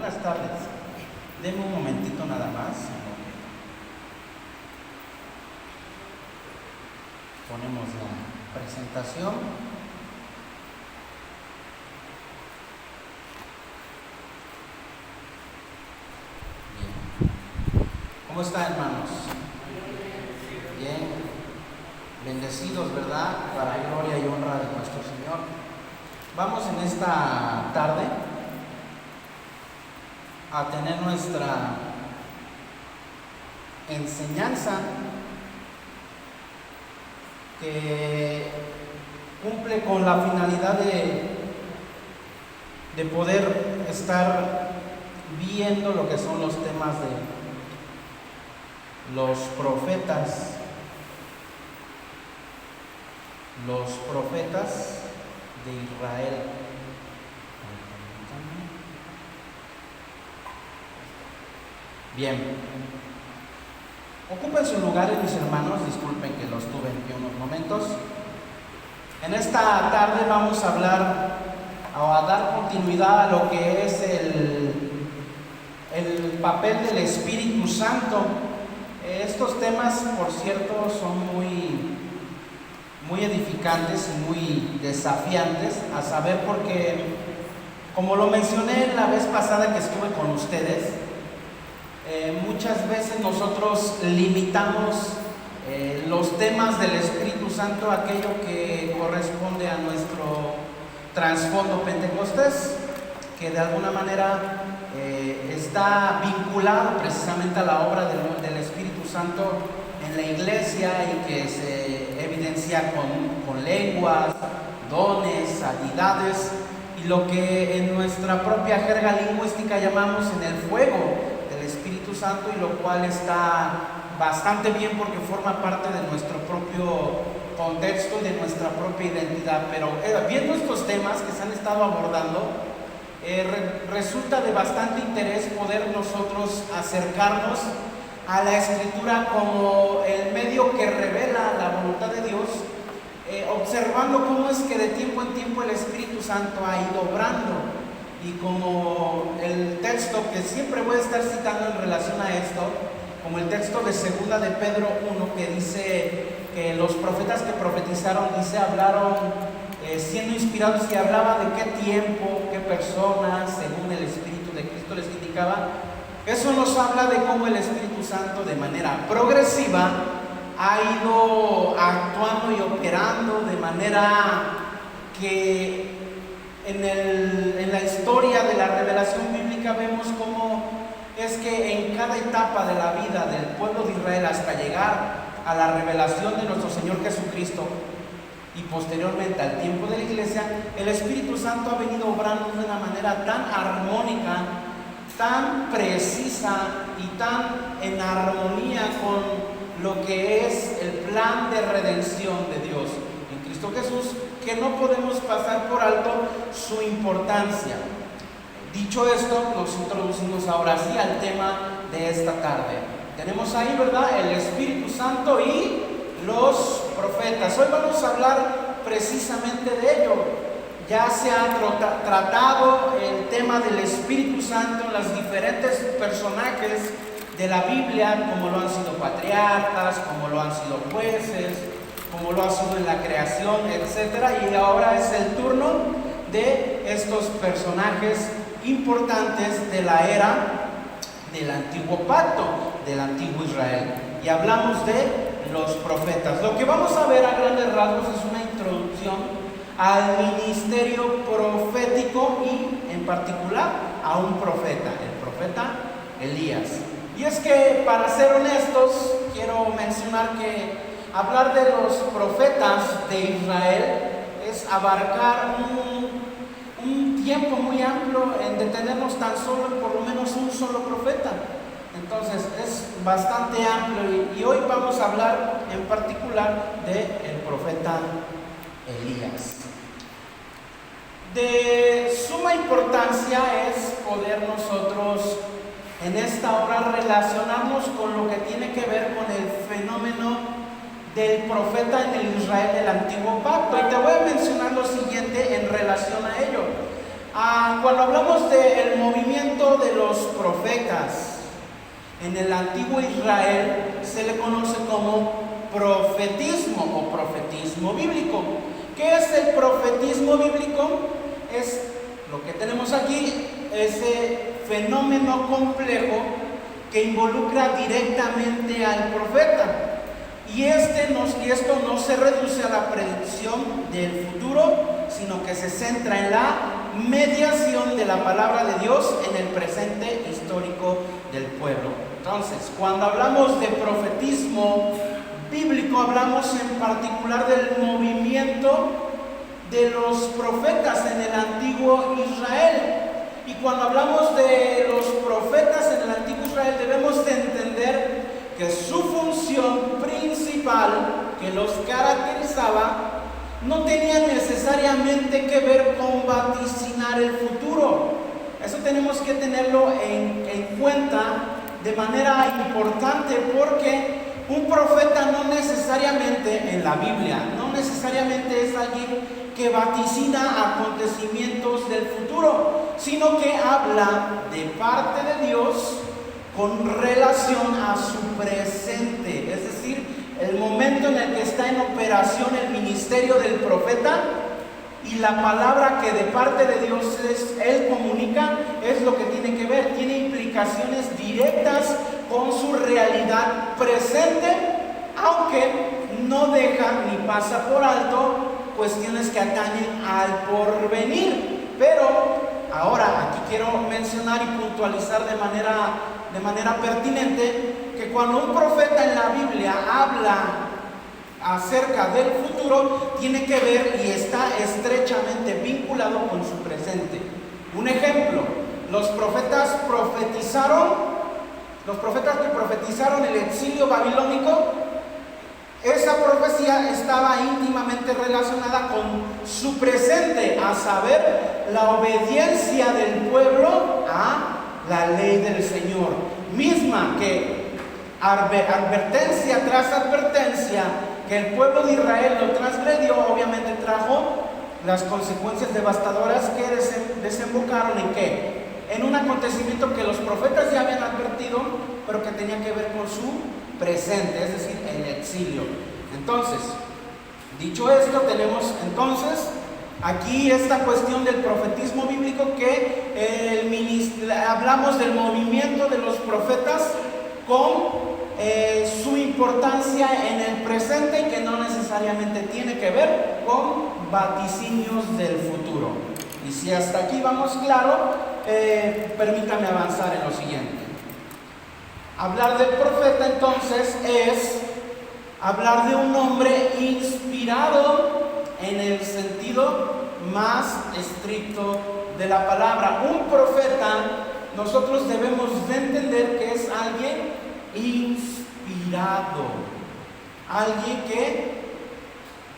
buenas tardes. Denme un momentito nada más. Ponemos la presentación. Bien. ¿Cómo están, hermanos? Bien. Bendecidos, ¿verdad? Para gloria y honra de nuestro Señor. Vamos en esta tarde a tener nuestra enseñanza que cumple con la finalidad de poder estar viendo lo que son los temas de los profetas de Israel. Bien, ocupen sus lugares, mis hermanos. Disculpen que los tuve en pie unos momentos. En esta tarde vamos a hablar o a dar continuidad a lo que es el papel del Espíritu Santo. Estos temas, por cierto, son muy edificantes y muy desafiantes, a saber porque, como lo mencioné la vez pasada que estuve con ustedes, muchas veces nosotros limitamos los temas del Espíritu Santo a aquello que corresponde a nuestro trasfondo pentecostés, que de alguna manera está vinculado precisamente a la obra del Espíritu Santo en la iglesia y que se evidencia con lenguas, dones, habilidades y lo que en nuestra propia jerga lingüística llamamos en el fuego del Espíritu Santo, y lo cual está bastante bien porque forma parte de nuestro propio contexto y de nuestra propia identidad. Pero viendo estos temas que se han estado abordando, resulta de bastante interés poder nosotros acercarnos a la Escritura como el medio que revela la voluntad de Dios, observando cómo es que de tiempo en tiempo el Espíritu Santo ha ido obrando. Y como el texto que siempre voy a estar citando en relación a esto, como el texto de 2 de Pedro 1, que dice que los profetas que profetizaron, hablaron siendo inspirados, y hablaba de qué tiempo, qué personas, según el Espíritu de Cristo les indicaba. Eso nos habla de cómo el Espíritu Santo de manera progresiva ha ido actuando y operando, de manera que en la historia de la revelación bíblica vemos cómo es que en cada etapa de la vida del pueblo de Israel, hasta llegar a la revelación de nuestro Señor Jesucristo y posteriormente al tiempo de la iglesia, el Espíritu Santo ha venido obrando de una manera tan armónica, tan precisa y tan en armonía con lo que es el plan de redención de Dios en Cristo Jesús, que no podemos pasar por alto su importancia. Dicho esto, nos introducimos ahora sí al tema de esta tarde. Tenemos ahí, ¿verdad?, el Espíritu Santo y los profetas. Hoy vamos a hablar precisamente de ello. Ya se ha tratado el tema del Espíritu Santo en los diferentes personajes de la Biblia, como lo han sido patriarcas, como lo han sido jueces, como lo ha sido en la creación, etc. Y ahora es el turno de estos personajes importantes de la era del antiguo pacto, del antiguo Israel. Y hablamos de los profetas. Lo que vamos a ver a grandes rasgos es una introducción al ministerio profético y en particular a un profeta, el profeta Elías. Y es que, para ser honestos, quiero mencionar que hablar de los profetas de Israel es abarcar un tiempo muy amplio en detenernos tan solo en por lo menos un solo profeta. Entonces es bastante amplio, y hoy vamos a hablar en particular del profeta Elías. De suma importancia es poder nosotros en esta hora relacionarnos con lo que tiene que ver con el fenómeno del profeta en el Israel del antiguo pacto. Y te voy a mencionar lo siguiente en relación a ello. Cuando hablamos del movimiento de en el antiguo Israel se le conoce como profetismo o profetismo bíblico. ¿Qué es el profetismo bíblico? Es lo que tenemos aquí, ese fenómeno complejo que involucra directamente al profeta. Y esto no se reduce a la predicción del futuro, sino que se centra en la mediación de la palabra de Dios en el presente histórico del pueblo. Entonces, cuando hablamos de profetismo bíblico, hablamos en particular del movimiento de los profetas en el antiguo Israel. Y cuando hablamos de los profetas en el antiguo Israel, debemos de entender que su función principal que los caracterizaba no tenía necesariamente que ver con vaticinar el futuro. Eso tenemos que tenerlo en cuenta de manera importante, porque un profeta no necesariamente en la Biblia, no necesariamente es alguien que vaticina acontecimientos del futuro, sino que habla de parte de Dios con relación a su presente, es decir, el momento en el que está en operación el ministerio del profeta, y la palabra que de parte de Dios él comunica es lo que tiene que ver, tiene implicaciones directas con su realidad presente, aunque no deja ni pasa por alto cuestiones que atañen al porvenir. Pero ahora aquí quiero mencionar y puntualizar de manera pertinente que cuando un profeta en la Biblia habla acerca del futuro, tiene que ver y está estrechamente vinculado con su presente. Un ejemplo, los profetas que profetizaron el exilio babilónico, esa profecía estaba íntimamente relacionada con su presente, a saber, la obediencia del pueblo a la ley del Señor, misma que advertencia tras advertencia que el pueblo de Israel lo transgredió, obviamente trajo las consecuencias devastadoras que desembocaron en ¿qué? En un acontecimiento que los profetas ya habían advertido, pero que tenía que ver con su presente, es decir, el exilio. Entonces, dicho esto, tenemos entonces aquí esta cuestión del profetismo bíblico, que hablamos del movimiento de los profetas con su importancia en el presente, y que no necesariamente tiene que ver con vaticinios del futuro. Y si hasta aquí vamos claro, permítame avanzar en lo siguiente. Hablar del profeta entonces es hablar de un hombre inspirado en el sentido más estricto de la palabra. Un profeta, nosotros debemos de entender que es alguien inspirado, alguien que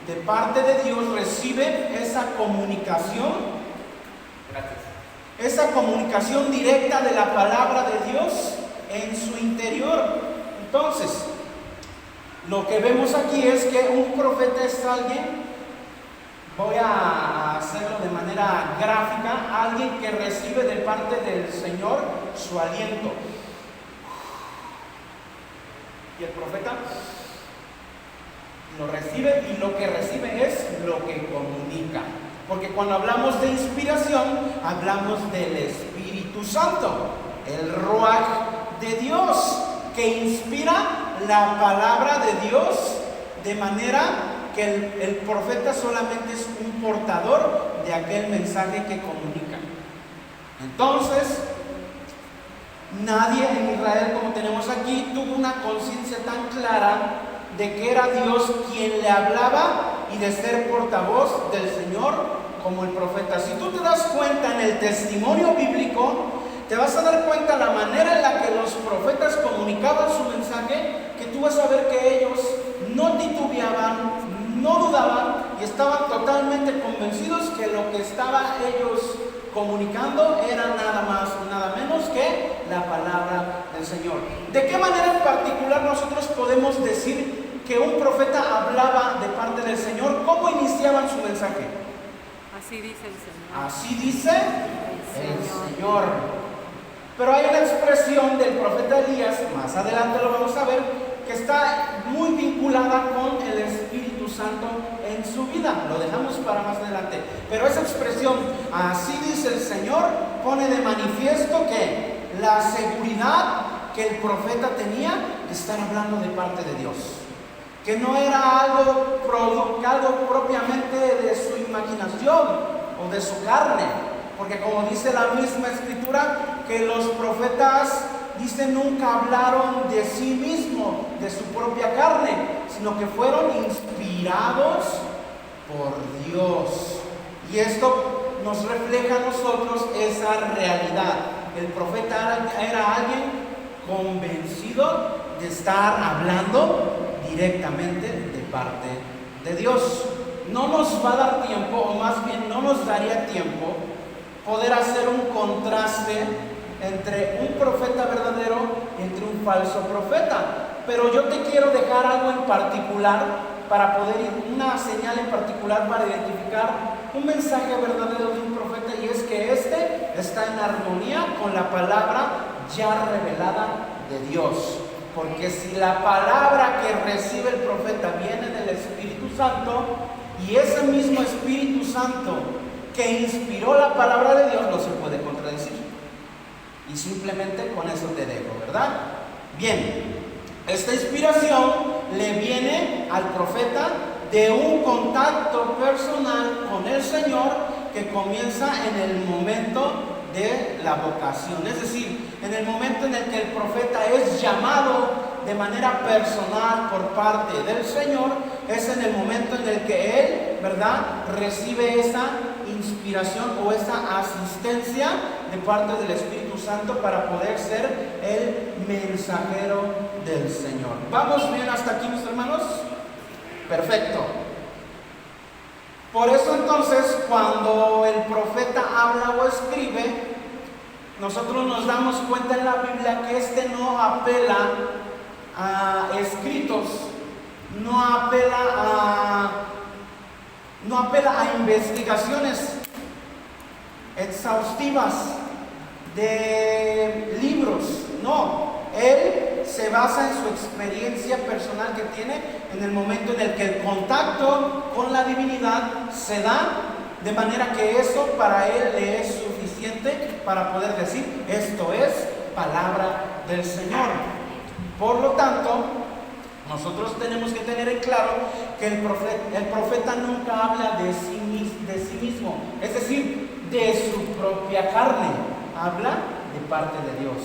de parte de Dios recibe esa comunicación, esa comunicación directa de la palabra de Dios en su interior. Entonces, lo que vemos aquí es que un profeta es alguien, voy a hacerlo de manera gráfica, alguien que recibe de parte del Señor su aliento. Y el profeta lo recibe, y lo que recibe es lo que comunica. Porque cuando hablamos de inspiración, hablamos del Espíritu Santo, el Ruach de Dios, que inspira la palabra de Dios, de manera que el profeta solamente es un portador de aquel mensaje que comunica. Entonces, nadie en Israel, como tenemos aquí, tuvo una conciencia tan clara de que era Dios quien le hablaba y de ser portavoz del Señor como el profeta. Si tú te das cuenta en el testimonio bíblico, te vas a dar cuenta la manera en la que los profetas comunicaban su mensaje, que tú vas a ver que ellos no titubeaban, no dudaban, y estaban totalmente convencidos que lo que estaban ellos comunicando era nada más y nada menos que la palabra del Señor. ¿De qué manera en particular nosotros podemos decir que un profeta hablaba de parte del Señor? ¿Cómo iniciaban su mensaje? Así dice el Señor. Así dice el Señor. Pero hay una expresión del profeta Elías, más adelante lo vamos a ver, que está muy vinculada con el Espíritu Santo en su vida. Lo dejamos para más adelante. Pero esa expresión, así dice el Señor, pone de manifiesto que la seguridad que el profeta tenía de estar hablando de parte de Dios. Que no era algo propiamente de su imaginación o de su carne. Porque como dice la misma Escritura, que los profetas, dice, nunca hablaron de sí mismos, de su propia carne, sino que fueron inspirados por Dios. Y esto nos refleja a nosotros esa realidad. El profeta era alguien convencido de estar hablando directamente de parte de Dios. No nos va a dar tiempo, o más bien no nos daría tiempo, poder hacer un contraste entre un profeta verdadero y entre un falso profeta. Pero yo te quiero dejar algo en particular para poder, una señal en particular para identificar un mensaje verdadero de un profeta, y es que este está en armonía con la palabra ya revelada de Dios. Porque si la palabra que recibe el profeta viene del Espíritu Santo, y ese mismo Espíritu Santo que inspiró la palabra de Dios, no se puede contradecir. Y simplemente con eso te dejo, ¿verdad? Bien, esta inspiración le viene al profeta de un contacto personal con el Señor que comienza en el momento de la vocación. Es decir, en el momento en el que el profeta es llamado de manera personal por parte del Señor, es en el momento en el que él, ¿verdad?, recibe esa inspiración o esa asistencia de parte del Espíritu Santo para poder ser el mensajero del Señor. ¿Vamos bien hasta aquí, mis hermanos? Perfecto. Por eso entonces, cuando el profeta habla o escribe, nosotros nos damos cuenta en la Biblia que este no apela a escritos, no apela a investigaciones exhaustivas de libros. No, él se basa en su experiencia personal que tiene en el momento en el que el contacto con la divinidad se da, de manera que eso para él le es suficiente para poder decir: esto es palabra del Señor. Por lo tanto, nosotros tenemos que tener en claro que el profeta nunca habla de sí mismo, es decir, de su propia carne, habla de parte de Dios.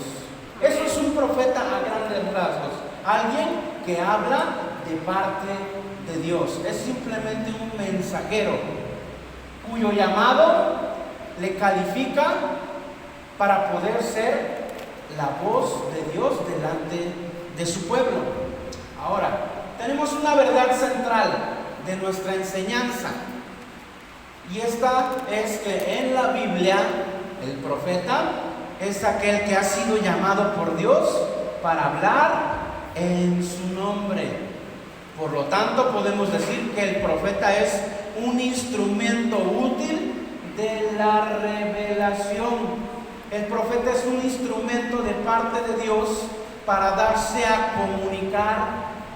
Eso es un profeta a grandes rasgos, alguien que habla de parte de Dios. Es simplemente un mensajero cuyo llamado le califica para poder ser la voz de Dios delante de su pueblo. Ahora, tenemos una verdad central de nuestra enseñanza, y esta es que en la Biblia el profeta es aquel que ha sido llamado por Dios para hablar en su nombre. Por lo tanto, podemos decir que el profeta es un instrumento útil de la revelación. El profeta es un instrumento de parte de Dios para darse a comunicar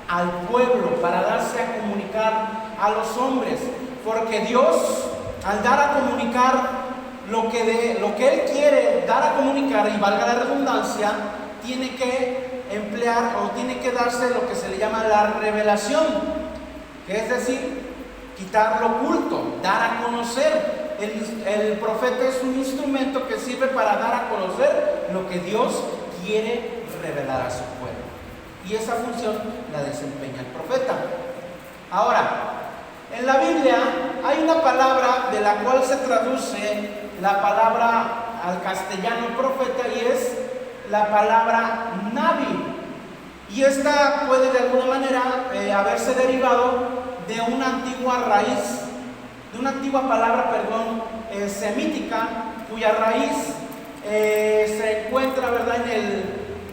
al pueblo, para darse a comunicar a los hombres, porque Dios, al dar a comunicar lo que Él quiere dar a comunicar, y valga la redundancia, tiene que emplear o tiene que darse lo que se le llama la revelación, que es decir, quitar lo oculto, dar a conocer. El profeta es un instrumento que sirve para dar a conocer lo que Dios quiere revelar a su pueblo, y esa función la desempeña el profeta. Ahora, en la Biblia hay una palabra de la cual se traduce la palabra al castellano profeta, y es la palabra nabi, y esta puede de alguna manera haberse derivado de una antigua raíz, de una antigua palabra, semítica, cuya raíz se encuentra, ¿verdad?,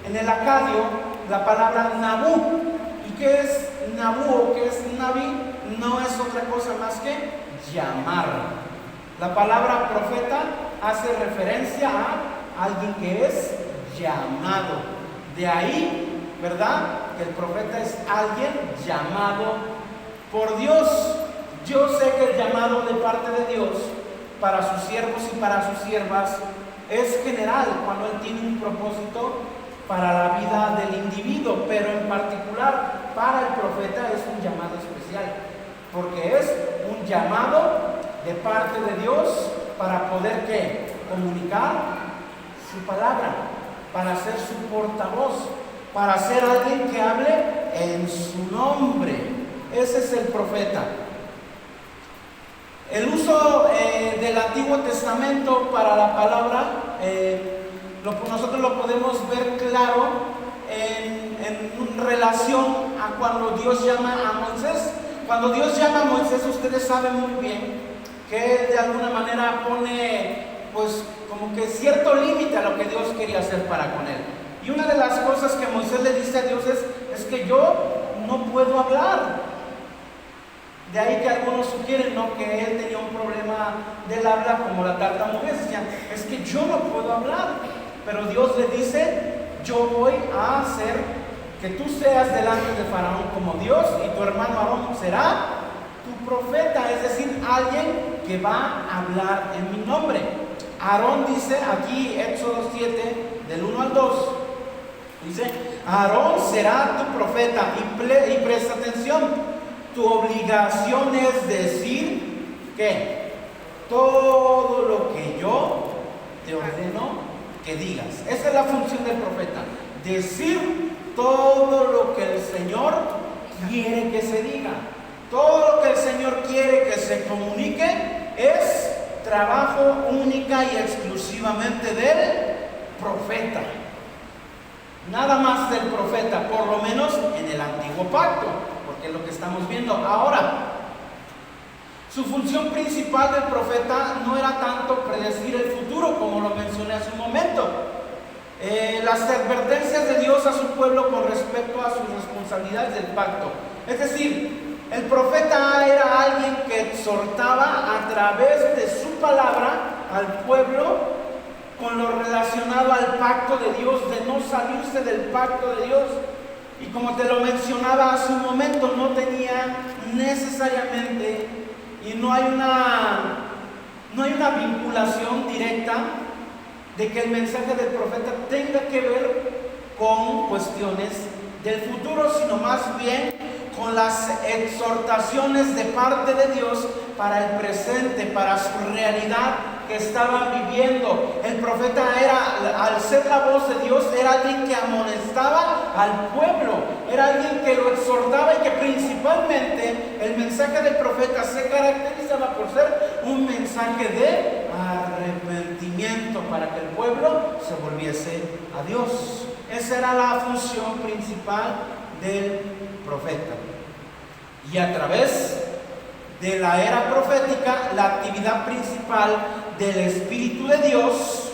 en el acadio, la palabra nabú. ¿Y qué es nabú o qué es nabi? No es otra cosa más que llamar. La palabra profeta hace referencia alguien que es llamado. De ahí, ¿verdad?, que el profeta es alguien llamado por Dios. Yo sé que el llamado de parte de Dios para sus siervos y para sus siervas es general, cuando Él tiene un propósito para la vida del individuo, pero en particular para el profeta es un llamado especial, porque es un llamado de parte de Dios para poder ¿qué? Comunicar su palabra, para ser su portavoz, para ser alguien que hable en su nombre. Ese es el profeta. El uso del Antiguo Testamento para la palabra, nosotros lo podemos ver claro en relación a cuando Dios llama a Moisés. Cuando Dios llama a Moisés, ustedes saben muy bien que Él de alguna manera pone pues como que cierto límite a lo que Dios quería hacer para con él. Y una de las cosas que Moisés le dice a Dios es que yo no puedo hablar. De ahí que algunos sugieren, ¿no?, que él tenía un problema del habla como la tartamudez. Decían, es que yo no puedo hablar. Pero Dios le dice, yo voy a hacer que tú seas delante de Faraón como Dios y tu hermano Aarón será tu profeta, es decir, alguien que va a hablar en mi nombre. Aarón dice aquí, Éxodo 7, del 1 al 2, dice, Aarón será tu profeta y presta atención. Tu obligación es decir que todo lo que yo te ordeno que digas. Esa es la función del profeta, decir todo lo que el Señor quiere que se diga. Todo lo que el Señor quiere que se comunique es trabajo única y exclusivamente del profeta. Nada más del profeta, por lo menos en el antiguo pacto, porque es lo que estamos viendo ahora. Su función principal del profeta no era tanto predecir el futuro, como lo mencioné hace un momento. Las advertencias de Dios a su pueblo con respecto a sus responsabilidades del pacto. Es decir, el profeta era alguien que exhortaba a través de su palabra al pueblo con lo relacionado al pacto de Dios, de no salirse del pacto de Dios. Y como te lo mencionaba hace un momento, no tenía necesariamente, y no hay una vinculación directa de que el mensaje del profeta tenga que ver con cuestiones del futuro, sino más bien con las exhortaciones de parte de Dios para el presente, para su realidad que estaban viviendo. El profeta era, al ser la voz de Dios, era alguien que amonestaba al pueblo, era alguien que lo exhortaba, y que principalmente el mensaje del profeta se caracterizaba por ser un mensaje de arrepentimiento para que el pueblo se volviese a Dios. Esa era la función principal del profeta. Y a través de la era profética, la actividad principal del Espíritu de Dios,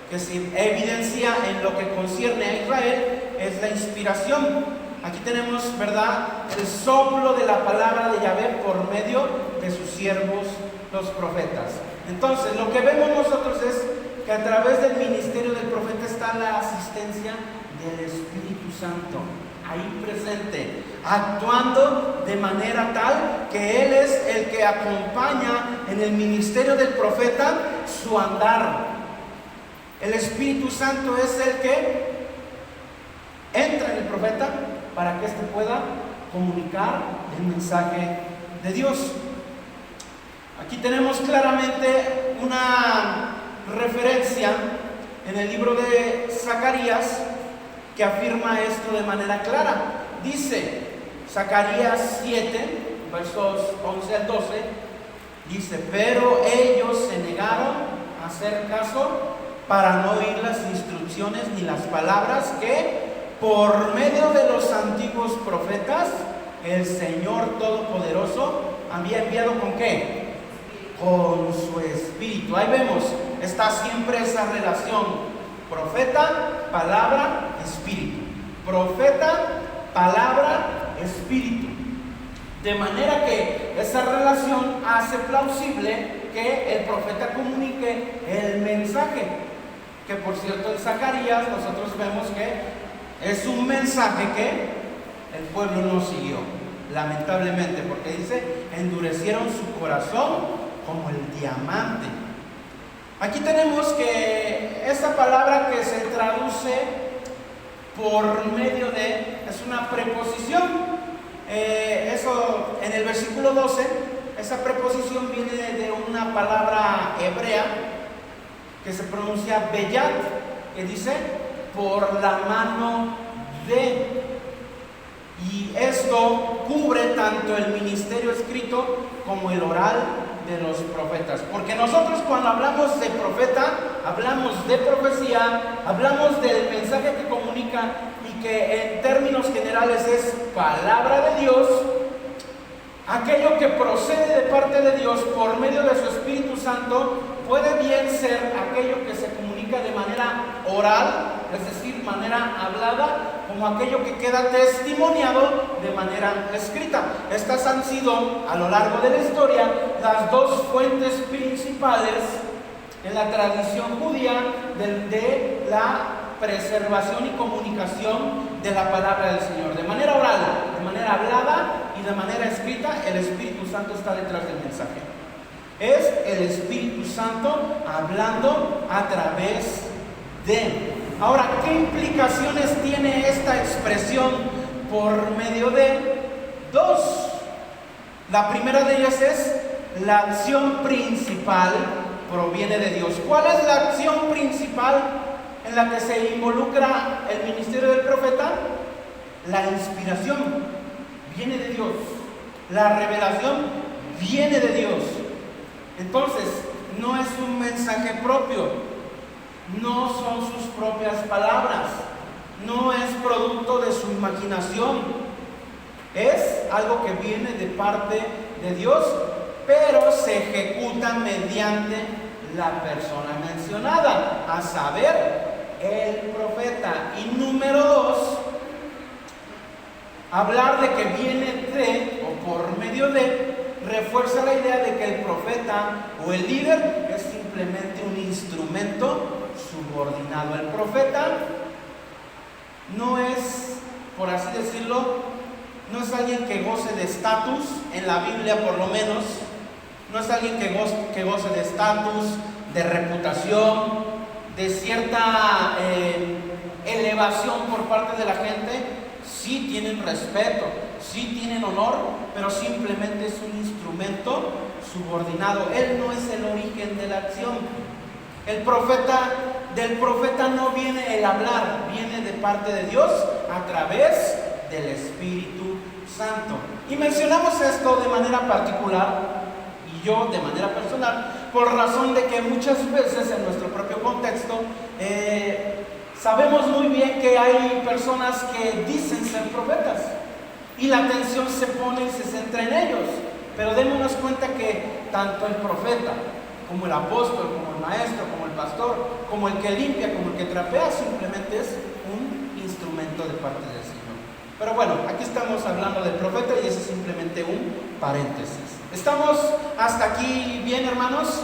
que se evidencia en lo que concierne a Israel, es la inspiración. Aquí tenemos, ¿verdad?, el soplo de la palabra de Yahvé por medio de sus siervos, los profetas. Entonces, lo que vemos nosotros es que a través del ministerio del profeta está la asistencia del Espíritu Santo, ahí presente, actuando de manera tal que Él es el que acompaña en el ministerio del profeta su andar. El Espíritu Santo es el que entra en el profeta para que éste pueda comunicar el mensaje de Dios. Aquí tenemos claramente una referencia en el libro de Zacarías que afirma esto de manera clara. Dice Zacarías 7, versos 11 al 12, dice, pero ellos se negaron a hacer caso para no oír las instrucciones ni las palabras que por medio de los antiguos profetas el Señor Todopoderoso había enviado. ¿Con qué? Con su Espíritu. Ahí vemos, está siempre esa relación: profeta, palabra, espíritu. Profeta, palabra, espíritu. De manera que esa relación hace plausible que el profeta comunique el mensaje. que por cierto en Zacarías nosotros vemos que es un mensaje que el pueblo no siguió, lamentablemente, porque dice, endurecieron su corazón como el diamante. Aquí tenemos que esta palabra que se traduce por medio de, es una preposición. Eso en el versículo 12, esa preposición viene de una palabra hebrea que se pronuncia beyat, que dice por la mano de. Y esto cubre tanto el ministerio escrito como el oral de los profetas. Porque nosotros cuando hablamos de profeta, hablamos de profecía, hablamos del mensaje que comunica y que en términos generales es palabra de Dios, aquello que procede de parte de Dios por medio de su Espíritu Santo, puede bien ser aquello que se comunica de manera oral, es decir, manera hablada, como aquello que queda testimoniado de manera escrita. Estas han sido, a lo largo de la historia, las dos fuentes principales en la tradición judía de la preservación y comunicación de la palabra del Señor. De manera oral, de manera hablada y de manera escrita, el Espíritu Santo está detrás del mensaje. Es el Espíritu Santo hablando a través de. Ahora, ¿qué implicaciones tiene esta expresión por medio de? Dos. La primera de ellas es la acción principal proviene de Dios. ¿Cuál es la acción principal en la que se involucra el ministerio del profeta? La inspiración viene de Dios. La revelación viene de Dios. Entonces, no es un mensaje propio. No son sus propias palabras, no es producto de su imaginación, es algo que viene de parte de Dios, pero se ejecuta mediante la persona mencionada, a saber, el profeta. Y número dos, hablar de que viene de o por medio de refuerza la idea de que el profeta o el líder es simplemente un instrumento subordinado. El profeta no es, por así decirlo, no es alguien que goce de estatus, en la Biblia por lo menos, no es alguien que goce de estatus, de reputación, de cierta elevación por parte de la gente. Sí tienen respeto, sí tienen honor, pero simplemente es un instrumento subordinado. Él no es el origen de la acción. Del profeta no viene el hablar, viene de parte de Dios a través del Espíritu Santo. Y mencionamos esto de manera particular, y yo de manera personal, por razón de que muchas veces en nuestro propio contexto sabemos muy bien que hay personas que dicen ser profetas y la atención se pone y se centra en ellos, pero démonos cuenta que tanto el profeta como el apóstol, como el maestro, como el pastor, como el que limpia, como el que trapea, simplemente es un instrumento de parte del Señor. Pero bueno, aquí estamos hablando del profeta y ese es simplemente un paréntesis. ¿Estamos hasta aquí bien, hermanos?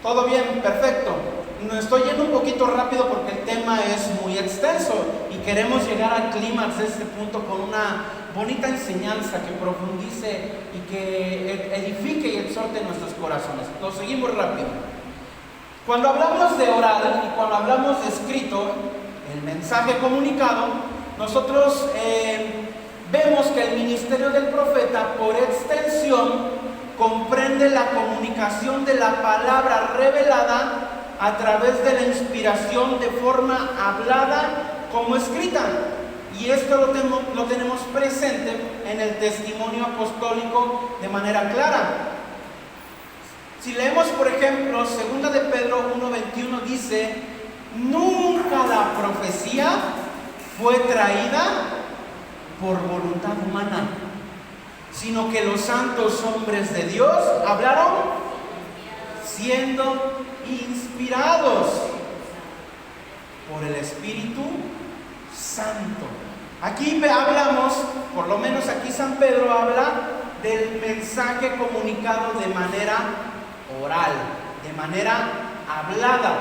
¿Todo bien? Perfecto. Me estoy yendo un poquito rápido porque el tema es muy extenso y queremos llegar al clímax de este punto con una bonita enseñanza que profundice y que edifique y exhorte nuestros corazones. Nos seguimos rápido. Cuando hablamos de oral y cuando hablamos de escrito, el mensaje comunicado, nosotros vemos que el ministerio del profeta, por extensión, comprende la comunicación de la palabra revelada a través de la inspiración de forma hablada como escrita. Y esto lo tenemos presente en el testimonio apostólico de manera clara. Si leemos, por ejemplo, 2 de Pedro 1:21 dice: nunca la profecía fue traída por voluntad humana, sino que los santos hombres de Dios hablaron siendo inspirados por el Espíritu Santo. Aquí hablamos, por lo menos aquí San Pedro habla del mensaje comunicado de manera oral, de manera hablada.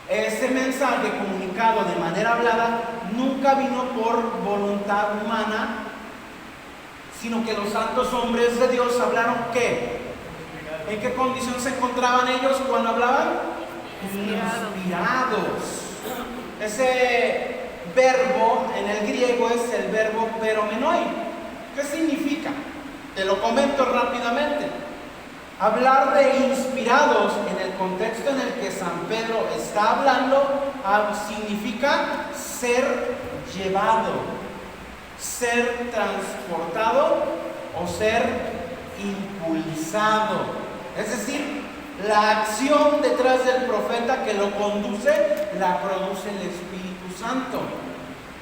Ese mensaje comunicado de manera hablada nunca vino por voluntad humana, sino que los santos hombres de Dios hablaron ¿qué? ¿En qué condición se encontraban ellos cuando hablaban? Inspirados. Ese verbo en el griego es el verbo peromenoi. ¿Qué significa? Te lo comento rápidamente. Hablar de inspirados en el contexto en el que San Pedro está hablando significa ser llevado, ser transportado o ser impulsado. Es decir, la acción detrás del profeta que lo conduce, la produce el Espíritu Santo.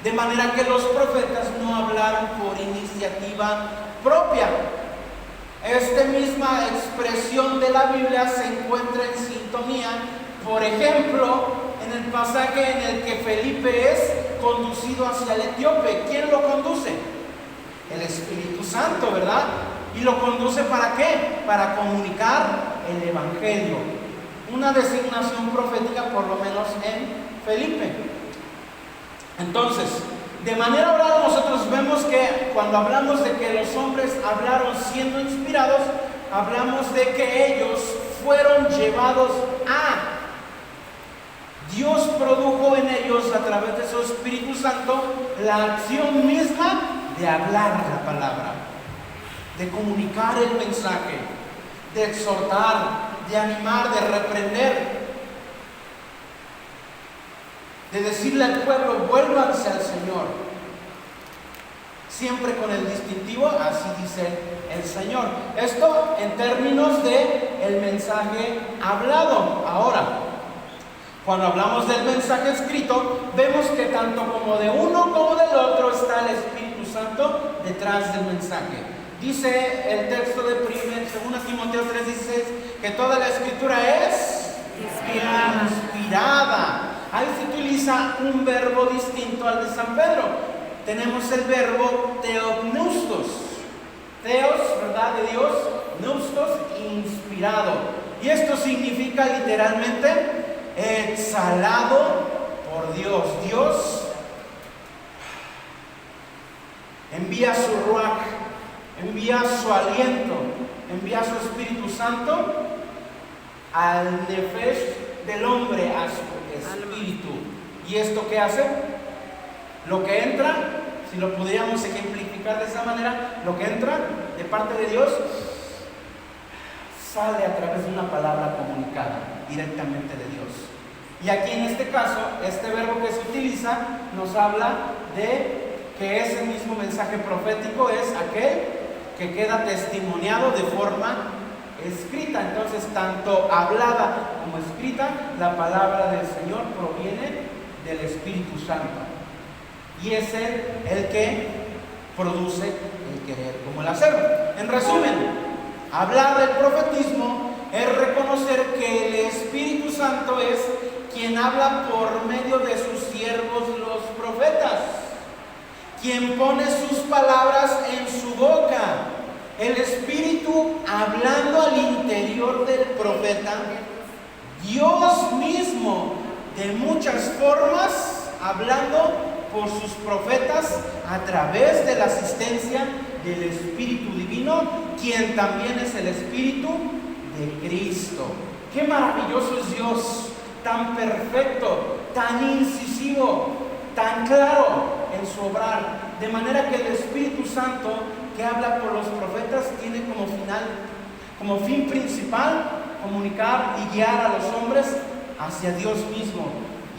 De manera que los profetas no hablaron por iniciativa propia. Esta misma expresión de la Biblia se encuentra en sintonía, por ejemplo, en el pasaje en el que Felipe es conducido hacia el etíope. ¿Quién lo conduce? El Espíritu Santo, ¿verdad? ¿Y lo conduce para qué? Para comunicar el Evangelio. Una designación profética, por lo menos en Felipe. Entonces, de manera oral nosotros vemos que cuando hablamos de que los hombres hablaron siendo inspirados, hablamos de que ellos fueron llevados a. Dios produjo en ellos a través de su Espíritu Santo la acción misma de hablar la palabra, de comunicar el mensaje, de exhortar, de animar, de reprender, de decirle al pueblo, vuélvanse al Señor, siempre con el distintivo, así dice el Señor. Esto en términos de el mensaje hablado. Ahora, cuando hablamos del mensaje escrito, vemos que tanto como de uno como del otro está el Espíritu Santo detrás del mensaje. Dice el texto de 2 Timoteo 3:16 que toda la escritura es inspirada. Ahí se utiliza un verbo distinto al de San Pedro. Tenemos el verbo theopneustos. Theos, ¿verdad? De Dios. Neustos, inspirado. Y esto significa literalmente exhalado por Dios. Dios envía su ruach, envía su aliento, envía su Espíritu Santo al nefesh del hombre, a su espíritu. ¿Y esto qué hace? Lo que entra, si lo pudiéramos ejemplificar de esa manera, lo que entra de parte de Dios sale a través de una palabra comunicada directamente de Dios. Y aquí en este caso, este verbo que se utiliza nos habla de que ese mismo mensaje profético es aquel que queda testimoniado de forma escrita. Entonces, tanto hablada como escrita, la palabra del Señor proviene del Espíritu Santo. Y es Él el que produce el querer como el hacer. En resumen, hablar del profetismo es reconocer que el Espíritu Santo es quien habla por medio de sus siervos los profetas, quien pone sus palabras en su boca. El Espíritu hablando al interior del profeta, Dios mismo de muchas formas hablando por sus profetas a través de la asistencia del Espíritu Divino, quien también es el Espíritu de Cristo. ¡Qué maravilloso es Dios! Tan perfecto, tan incisivo, tan claro en su obrar. De manera que el Espíritu Santo que habla por los profetas tiene como fin principal, comunicar y guiar a los hombres hacia Dios mismo.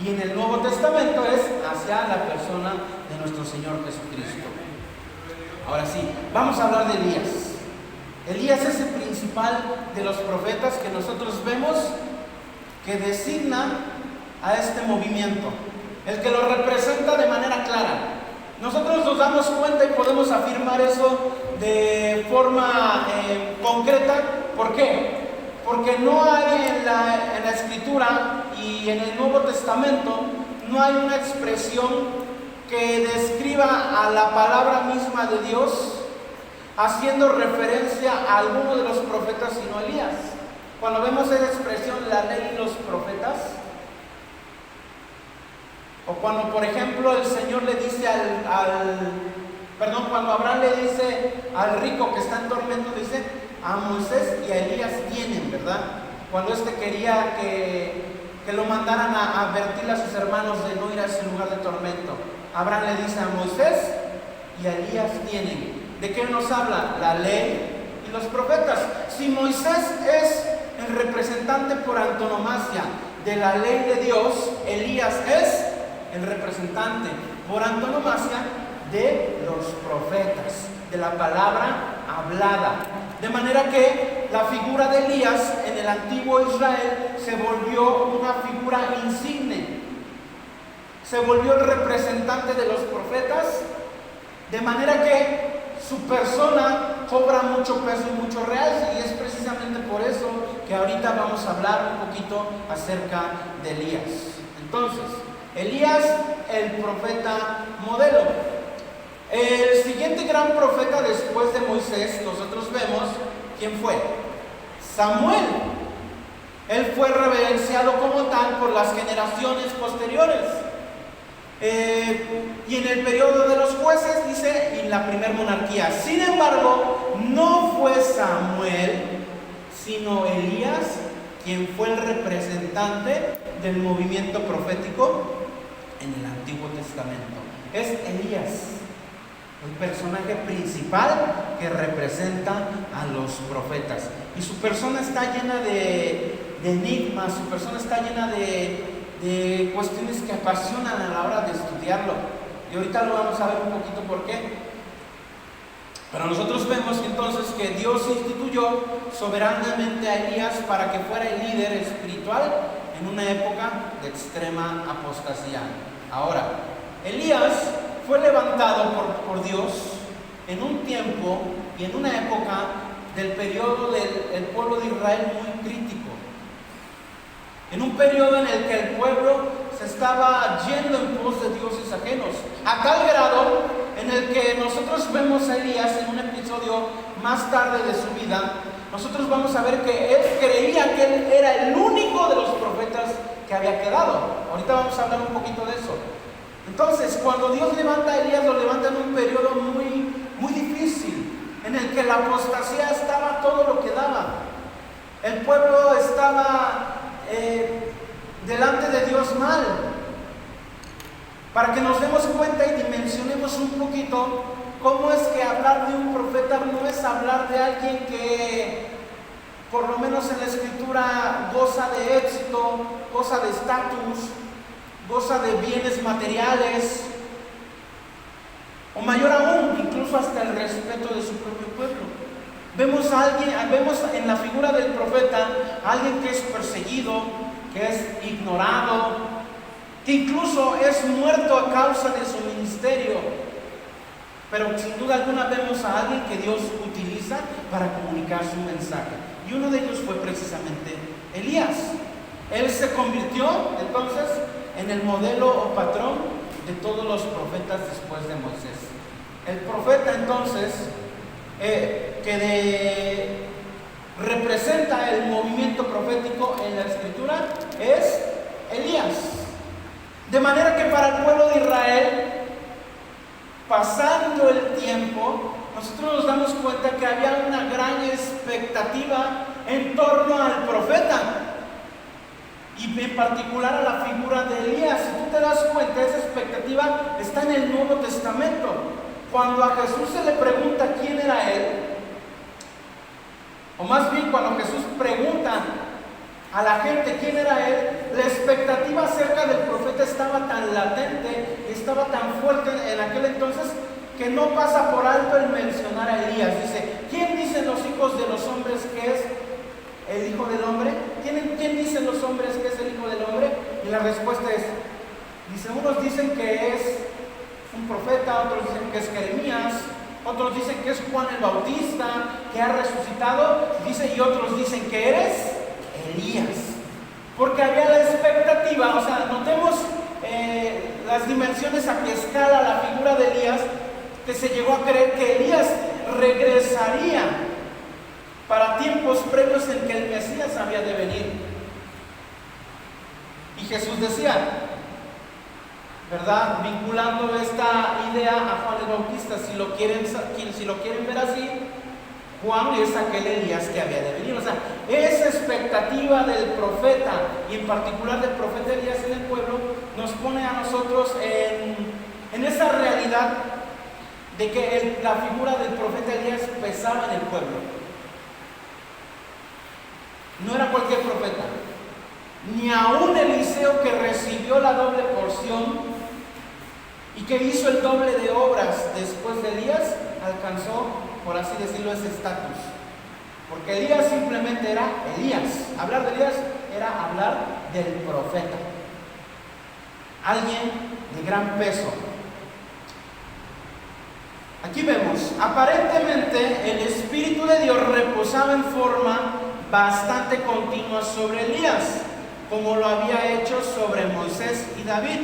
Y en el Nuevo Testamento es hacia la persona de nuestro Señor Jesucristo. Ahora sí, vamos a hablar de Elías. Elías es el principal de los profetas que nosotros vemos que designa a este movimiento, el que lo representa de manera clara. Nosotros nos damos cuenta y podemos afirmar eso de forma concreta. ¿Por qué? Porque no hay en la Escritura y en el Nuevo Testamento no hay una expresión que describa a la palabra misma de Dios haciendo referencia a alguno de los profetas sino Elías. Cuando vemos esa expresión, la ley y los profetas, O cuando, por ejemplo, el Señor le dice cuando Abraham le dice al rico que está en tormento, dice, a Moisés y a Elías tienen, ¿verdad? Cuando quería que lo mandaran a advertir a sus hermanos de no ir a ese lugar de tormento, Abraham le dice a Moisés y a Elías tienen. ¿De qué nos habla? La ley y los profetas. Si Moisés es el representante por antonomasia de la ley de Dios, Elías es el representante por antonomasia de los profetas, de la palabra hablada. De manera que la figura de Elías en el antiguo Israel se volvió una figura insigne. Se volvió el representante de los profetas, de manera que su persona cobra mucho peso y mucho realce, y es precisamente por eso que ahorita vamos a hablar un poquito acerca de Elías. Entonces, Elías, el profeta modelo. El siguiente gran profeta después de Moisés, nosotros vemos quién fue. Samuel. Él fue reverenciado como tal por las generaciones posteriores. Y en el periodo de los jueces, dice, en la primera monarquía. Sin embargo, no fue Samuel, sino Elías, quien fue el representante del movimiento profético en el Antiguo Testamento. Es Elías, el personaje principal que representa a los profetas. Y su persona está llena de enigmas, su persona está llena de cuestiones que apasionan a la hora de estudiarlo. Y ahorita lo vamos a ver un poquito por qué. Pero nosotros vemos entonces que Dios instituyó soberanamente a Elías para que fuera el líder espiritual en una época de extrema apostasía. Ahora, Elías fue levantado por Dios en un tiempo y en una época del periodo del pueblo de Israel muy crítico. En un periodo en el que el pueblo se estaba yendo en pos de dioses ajenos, a tal grado en el que nosotros vemos a Elías en un episodio más tarde de su vida. Nosotros vamos a ver que él creía que él era el único de los profetas que había quedado. Ahorita vamos a hablar un poquito de eso. Entonces, cuando Dios levanta a Elías, lo levanta en un periodo muy difícil, en el que la apostasía estaba todo lo que daba. El pueblo estaba delante de Dios mal. Para que nos demos cuenta y dimensionemos un poquito cómo es que hablar de un profeta no es hablar de alguien que, por lo menos en la escritura, goza de éxito, goza de estatus, goza de bienes materiales, o mayor aún, incluso hasta el respeto de su propio pueblo. Vemos en la figura del profeta a alguien que es perseguido, que es ignorado, que incluso es muerto a causa de su ministerio. Pero sin duda alguna vemos a alguien que Dios utiliza para comunicar su mensaje. Y uno de ellos fue precisamente Elías. Él se convirtió entonces en el modelo o patrón de todos los profetas después de Moisés. El profeta entonces representa el movimiento profético en la escritura es Elías. De manera que para el pueblo de Israel, pasando el tiempo, nosotros nos damos cuenta que había una gran expectativa en torno al profeta, y en particular a la figura de Elías. Si tú te das cuenta, esa expectativa está en el Nuevo Testamento. Cuando a Jesús se le pregunta quién era él, o más bien cuando Jesús pregunta a la gente quién era él, la expectativa acerca del profeta estaba tan latente, estaba tan fuerte en aquel entonces, que no pasa por alto el mencionar a Elías. Dice, ¿quién dicen los hijos de los hombres que es el Hijo del Hombre? ¿Quién dicen los hombres que es el Hijo del Hombre? Y la respuesta es, dice, unos dicen que es un profeta, otros dicen que es Jeremías, otros dicen que es Juan el Bautista, que ha resucitado, dice, y otros dicen que eres Elías. Porque había la expectativa, o sea, notemos las dimensiones a que escala la figura de Elías, que se llegó a creer que Elías regresaría para tiempos previos en que el Mesías había de venir. Y Jesús decía, ¿verdad? Vinculando esta idea a Juan el Bautista. Si lo quieren ver así, Juan es aquel Elías que había de venir. O sea, esa expectativa del profeta, y en particular del profeta Elías en el pueblo, nos pone a nosotros en esa realidad de que la figura del profeta Elías pesaba en el pueblo. No era cualquier profeta, ni aún Eliseo, que recibió la doble porción y que hizo el doble de obras después de Elías, alcanzó, por así decirlo, ese estatus. Porque Elías simplemente era Elías. Hablar de Elías era hablar del profeta, alguien de gran peso. Aquí vemos, aparentemente el Espíritu de Dios reposaba en forma bastante continua sobre Elías, como lo había hecho sobre Moisés y David.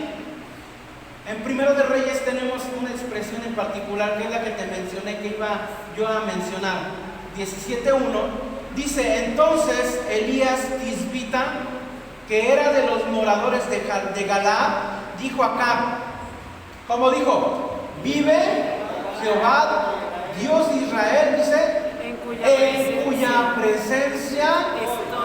En Primero de Reyes tenemos una expresión en particular, que es la que te mencioné, que iba yo a mencionar. 17:1 dice: entonces Elías Tisbita, que era de los moradores de Galaad, dijo a Acab, ¿cómo dijo? Vive Jehová, Dios de Israel, dice, en cuya presencia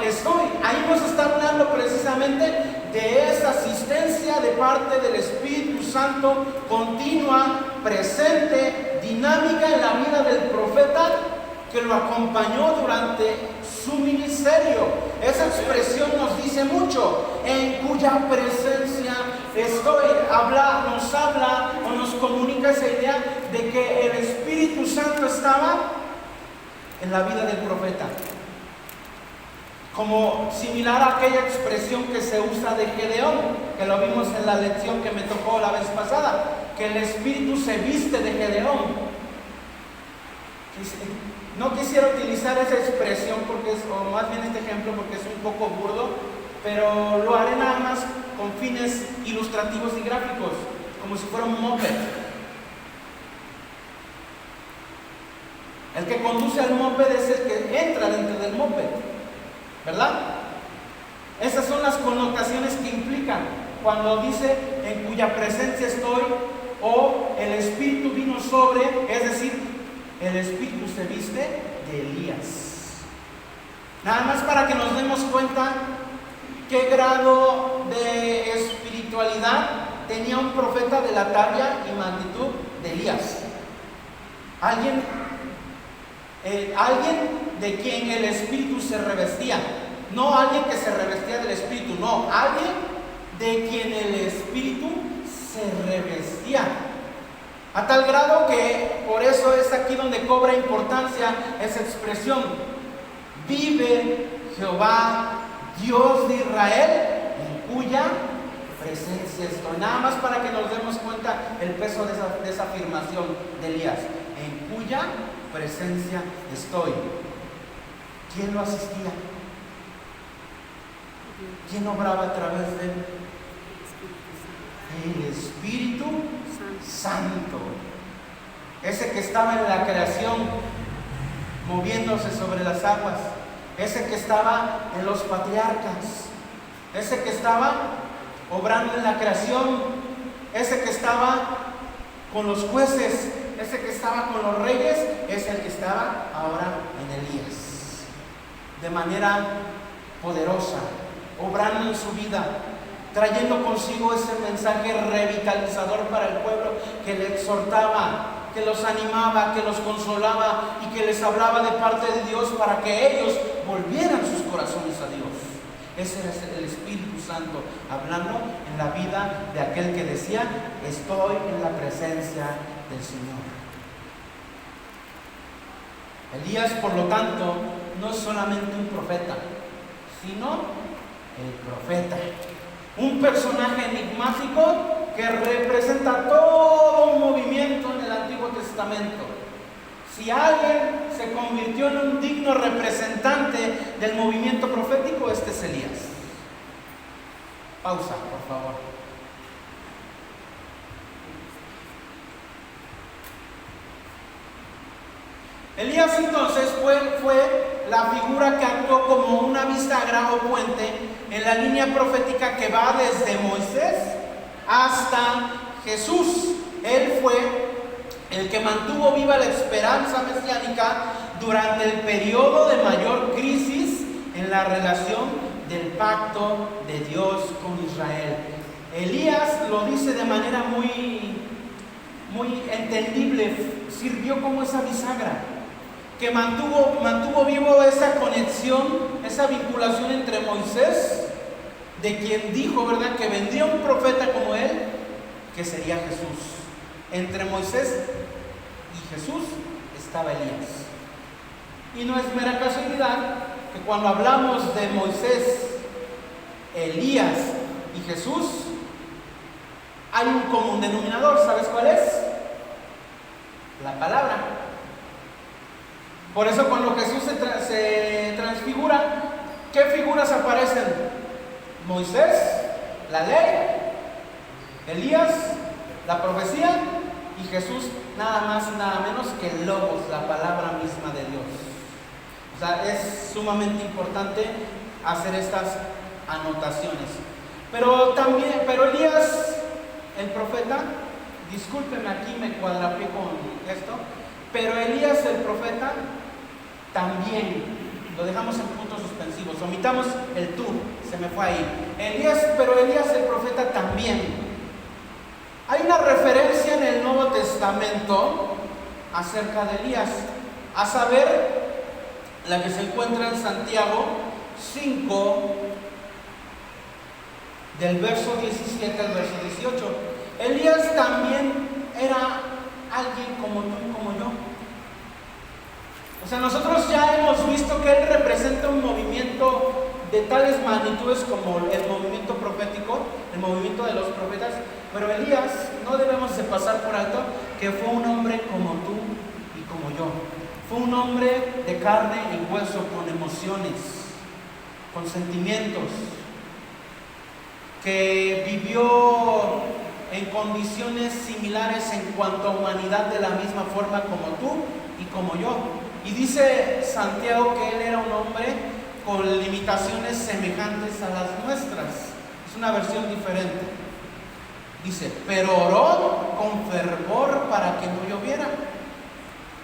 estoy. Ahí nos está hablando precisamente de esa asistencia de parte del Espíritu Santo, continua, presente, dinámica en la vida del profeta, que lo acompañó durante su ministerio. Esa expresión nos dice mucho: en cuya presencia estoy. Nos habla o nos comunica esa idea de que el Espíritu Santo estaba en la vida del profeta, como similar a aquella expresión que se usa de Gedeón, que lo vimos en la lección que me tocó la vez pasada, que el Espíritu se viste de Gedeón. No quisiera utilizar esa expresión, o más bien este ejemplo, porque es un poco burdo, pero lo haré nada más con fines ilustrativos y gráficos, como si fuera un moped. El que conduce al moped es el que entra dentro del moped, ¿verdad? Esas son las connotaciones que implican cuando dice en cuya presencia estoy, o el Espíritu vino sobre, es decir, el Espíritu se viste de Elías. Nada más para que nos demos cuenta qué grado de espiritualidad tenía un profeta de la talla y magnitud de Elías. Alguien de quien el Espíritu se revestía. No alguien que se revestía del Espíritu, no, alguien de quien el Espíritu se revestía. A tal grado que por eso es aquí donde cobra importancia esa expresión: vive Jehová, Dios de Israel, en cuya presencia estoy. Nada más para que nos demos cuenta el peso de esa afirmación de Elías: en cuya presencia estoy. ¿Quién lo asistía? ¿Quién obraba a través de él? El Espíritu Santo. Ese que estaba en la creación, moviéndose sobre las aguas. Ese que estaba en los patriarcas. Ese que estaba obrando en la creación. Ese que estaba con los jueces. Ese que estaba con los reyes, es el que estaba ahora en Elías, de manera poderosa, obrando en su vida, trayendo consigo ese mensaje revitalizador para el pueblo, que le exhortaba, que los animaba, que los consolaba y que les hablaba de parte de Dios para que ellos volvieran sus corazones a Dios. Ese era el Espíritu Santo hablando en la vida de aquel que decía: estoy en la presencia del Señor. Elías, por lo tanto, no es solamente un profeta, sino el profeta, un personaje enigmático que representa todo un movimiento en el Antiguo Testamento. Si alguien se convirtió en un digno representante del movimiento profético, este es Elías. Pausa, por favor. Elías entonces fue la figura que actuó como una bisagra o puente en la línea profética que va desde Moisés hasta Jesús. Él fue el que mantuvo viva la esperanza mesiánica durante el periodo de mayor crisis en la relación del pacto de Dios con Israel. Elías lo dice de manera muy entendible, sirvió como esa bisagra que mantuvo vivo esa conexión, esa vinculación entre Moisés, de quien dijo, ¿verdad?, que vendría un profeta como él, que sería Jesús. Entre Moisés y Jesús estaba Elías. Y no es mera casualidad que cuando hablamos de Moisés, Elías y Jesús, hay un común denominador. ¿Sabes cuál es? La palabra. Por eso cuando Jesús se transfigura, ¿qué figuras aparecen? Moisés, la ley, Elías, la profecía, y Jesús, nada más y nada menos que el Logos, la palabra misma de Dios. O sea, es sumamente importante hacer estas anotaciones. Pero Elías, el profeta, discúlpenme, aquí me cuadrapié con esto, pero Elías el profeta también, lo dejamos en puntos suspensivos, omitamos el tú, se me fue ahí. Pero Elías el profeta también. Hay una referencia en el Nuevo Testamento acerca de Elías, a saber, la que se encuentra en Santiago 5, del verso 17 al verso 18. Elías también era alguien como tú y como yo. O sea, nosotros ya hemos visto que él representa un movimiento de tales magnitudes como el movimiento profético, el movimiento de los profetas, pero Elías no debemos de pasar por alto que fue un hombre como tú y como yo. Fue un hombre de carne y hueso, con emociones, con sentimientos, que vivió en condiciones similares en cuanto a humanidad, de la misma forma como tú y como yo. Y dice Santiago que él era un hombre con limitaciones semejantes a las nuestras. Es una versión diferente. Dice, pero oró con fervor para que no lloviera.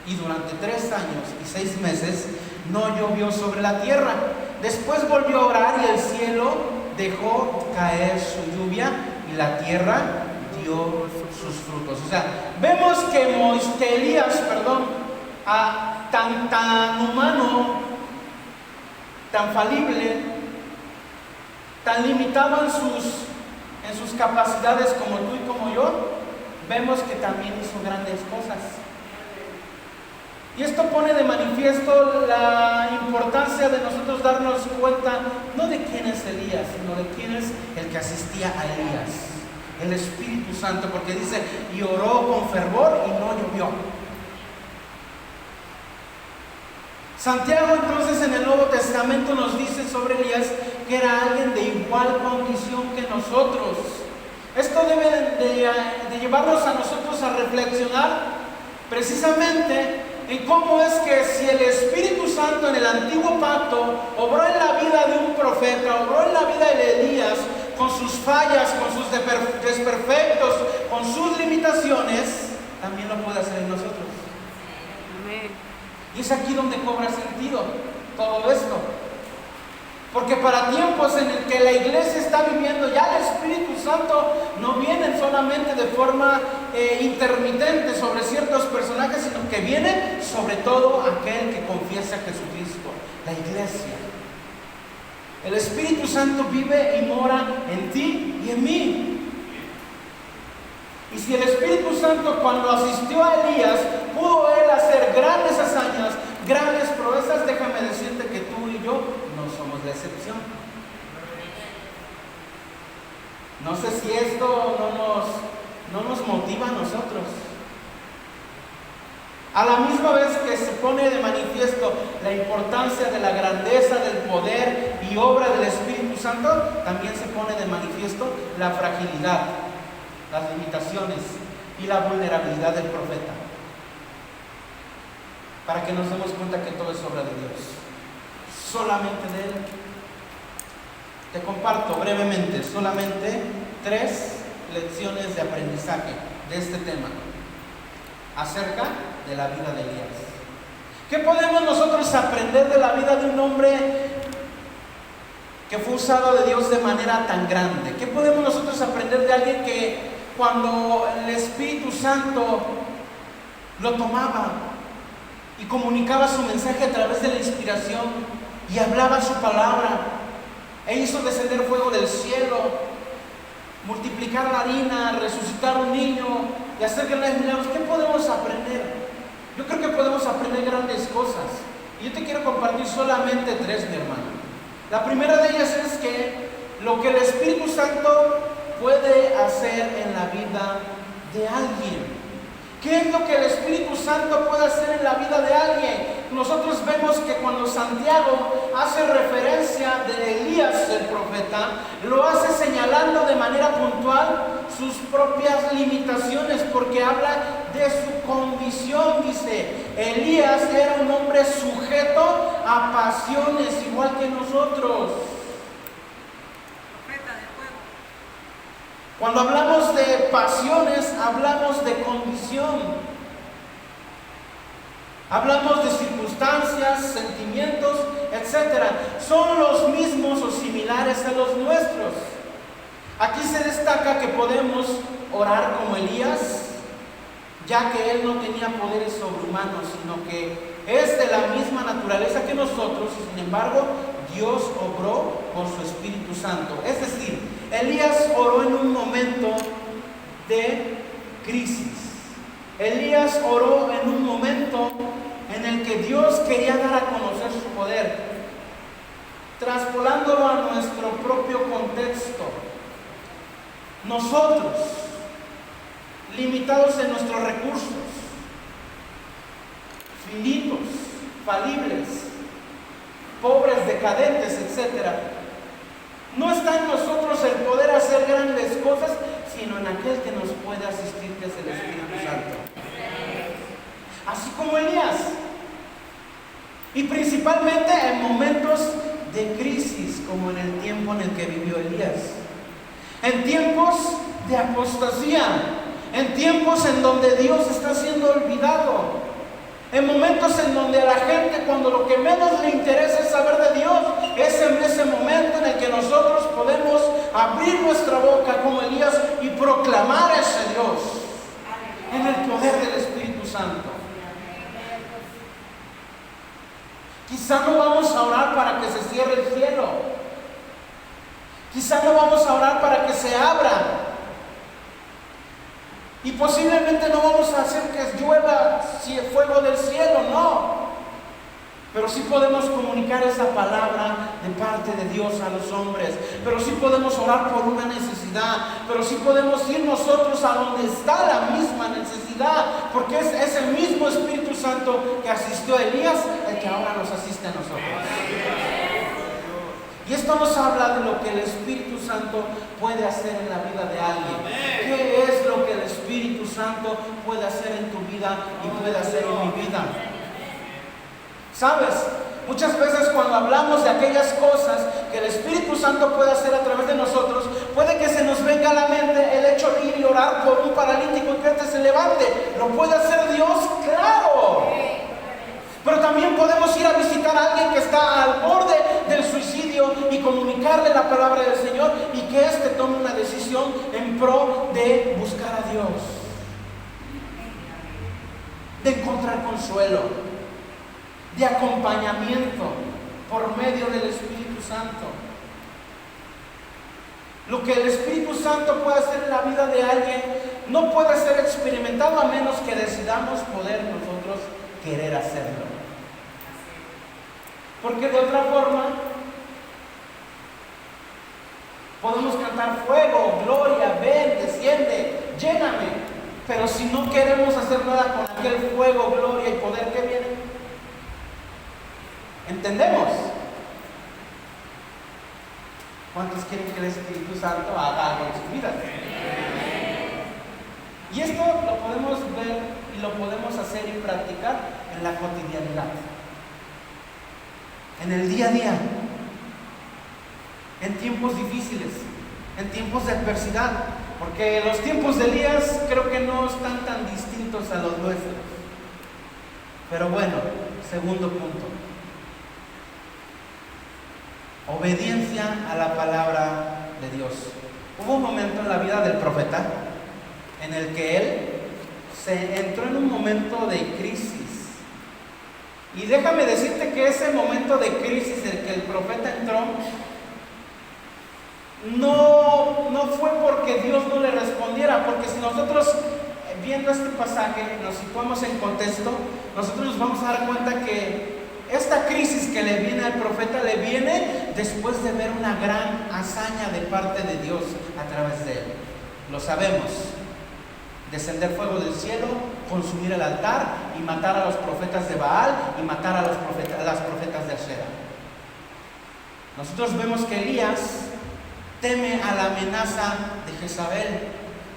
Y durante 3 años y 6 meses no llovió sobre la tierra. Después volvió a orar y el cielo dejó caer su lluvia y la tierra dio sus frutos. O sea, vemos que Elías, tan humano, tan falible, tan limitado en sus capacidades como tú y como yo, vemos que también hizo grandes cosas. Y esto pone de manifiesto la importancia de nosotros darnos cuenta, no de quién es Elías, sino de quién es el que asistía a Elías, el Espíritu Santo, porque dice, y oró con fervor y no llovió. Santiago entonces en el Nuevo Testamento nos dice sobre Elías que era alguien de igual condición que nosotros. Esto debe de llevarnos a nosotros a reflexionar precisamente en cómo es que si el Espíritu Santo en el antiguo pacto obró en la vida de un profeta, obró en la vida de Elías, con sus fallas, con sus desperfectos, con sus limitaciones, también lo puede hacer en nosotros. Amén. Y es aquí donde cobra sentido todo esto. Porque para tiempos en el que la iglesia está viviendo, ya el Espíritu Santo no viene solamente de forma intermitente sobre ciertos personajes, sino que viene sobre todo aquel que confiesa a Jesucristo, la iglesia. El Espíritu Santo vive y mora en ti y en mí. Y si el Espíritu Santo, cuando asistió a Elías, pudo él hacer grandes hazañas, grandes proezas, déjame decirte que tú y yo no somos la excepción. No sé si esto no nos motiva a nosotros. A la misma vez que se pone de manifiesto la importancia de la grandeza, del poder y obra del Espíritu Santo, también se pone de manifiesto la fragilidad, las limitaciones y la vulnerabilidad del profeta, para que nos demos cuenta que todo es obra de Dios, solamente de Él. Te comparto brevemente solamente 3 lecciones de aprendizaje de este tema acerca de la vida de Elías. ¿Qué podemos nosotros aprender de la vida de un hombre que fue usado de Dios de manera tan grande? ¿Qué podemos nosotros aprender de alguien que cuando el Espíritu Santo lo tomaba y comunicaba su mensaje a través de la inspiración y hablaba su palabra e hizo descender fuego del cielo, multiplicar la harina, resucitar un niño y hacer grandes milagros? ¿Qué podemos aprender? Yo creo que podemos aprender grandes cosas y yo te quiero compartir solamente 3, mi hermano. La primera de ellas es que lo que el Espíritu Santo puede hacer en la vida de alguien. ¿Qué es lo que el Espíritu Santo puede hacer en la vida de alguien? Nosotros vemos que cuando Santiago hace referencia de Elías el profeta, lo hace señalando de manera puntual sus propias limitaciones, porque habla de su condición. Dice, Elías era un hombre sujeto a pasiones igual que nosotros. Cuando hablamos de pasiones, hablamos de condición. Hablamos de circunstancias, sentimientos, etc. Son los mismos o similares a los nuestros. Aquí se destaca que podemos orar como Elías, ya que él no tenía poderes sobrehumanos, sino que es de la misma naturaleza que nosotros, y sin embargo, Dios obró por su Espíritu Santo. Es decir, Elías oró en un momento de crisis. Elías oró en un momento en el que Dios quería dar a conocer su poder, traspolándolo a nuestro propio contexto. Nosotros, limitados en nuestros recursos, finitos, falibles, pobres, decadentes, etc. No está en nosotros el poder hacer grandes cosas, sino en aquel que nos puede asistir, que es el Espíritu Santo. Así como Elías. Y principalmente en momentos de crisis, como en el tiempo en el que vivió Elías. En tiempos de apostasía, en tiempos en donde Dios está siendo olvidado. En momentos en donde a la gente, cuando lo que menos le interesa es saber de Dios, es en ese momento en el que nosotros podemos abrir nuestra boca como Elías y proclamar a ese Dios en el poder del Espíritu Santo. Quizá no vamos a orar para que se cierre el cielo. Quizá no vamos a orar para que se abra. Y posiblemente no vamos a hacer que llueva fuego del cielo, no. Pero sí podemos comunicar esa palabra de parte de Dios a los hombres. Pero sí podemos orar por una necesidad. Pero sí podemos ir nosotros a donde está la misma necesidad. Porque es ese mismo Espíritu Santo que asistió a Elías el que ahora nos asiste a nosotros. Y esto nos habla de lo que el Espíritu Santo puede hacer en la vida de alguien. ¿Qué es lo que el Espíritu Santo puede hacer en tu vida y puede hacer en mi vida? ¿Sabes? Muchas veces cuando hablamos de aquellas cosas que el Espíritu Santo puede hacer a través de nosotros, puede que se nos venga a la mente el hecho de ir y orar por un paralítico y que éste se levante. ¿Lo puede hacer Dios? ¡Claro! Pero también podemos ir a visitar a alguien que está al borde del suicidio y comunicarle la palabra del Señor y que éste tome una decisión en pro de buscar a Dios, de encontrar consuelo, de acompañamiento por medio del Espíritu Santo. Lo que el Espíritu Santo puede hacer en la vida de alguien no puede ser experimentado a menos que decidamos poder nosotros querer hacerlo. Porque de otra forma podemos cantar fuego, gloria, ven, desciende, lléname. Pero si no queremos hacer nada con aquel fuego, gloria y poder que viene, ¿entendemos? ¿Cuántos quieren que el Espíritu Santo haga algo en sus vidas? Y esto lo podemos ver y lo podemos hacer y practicar en la cotidianidad, en el día a día, en tiempos difíciles, en tiempos de adversidad. Porque los tiempos de Elías creo que no están tan distintos a los nuestros. Pero bueno, segundo punto. Obediencia a la palabra de Dios. Hubo un momento en la vida del profeta en el que él se entró en un momento de crisis. Y déjame decirte que ese momento de crisis en el que el profeta entró no fue porque Dios no le respondiera, porque si nosotros viendo este pasaje nos situamos en contexto, nosotros nos vamos a dar cuenta que esta crisis que le viene al profeta le viene después de ver una gran hazaña de parte de Dios a través de él. Lo sabemos: descender fuego del cielo, consumir el altar y matar a los profetas de Baal y matar a las profetas de Ashera. Nosotros vemos que Elías teme a la amenaza de Jezabel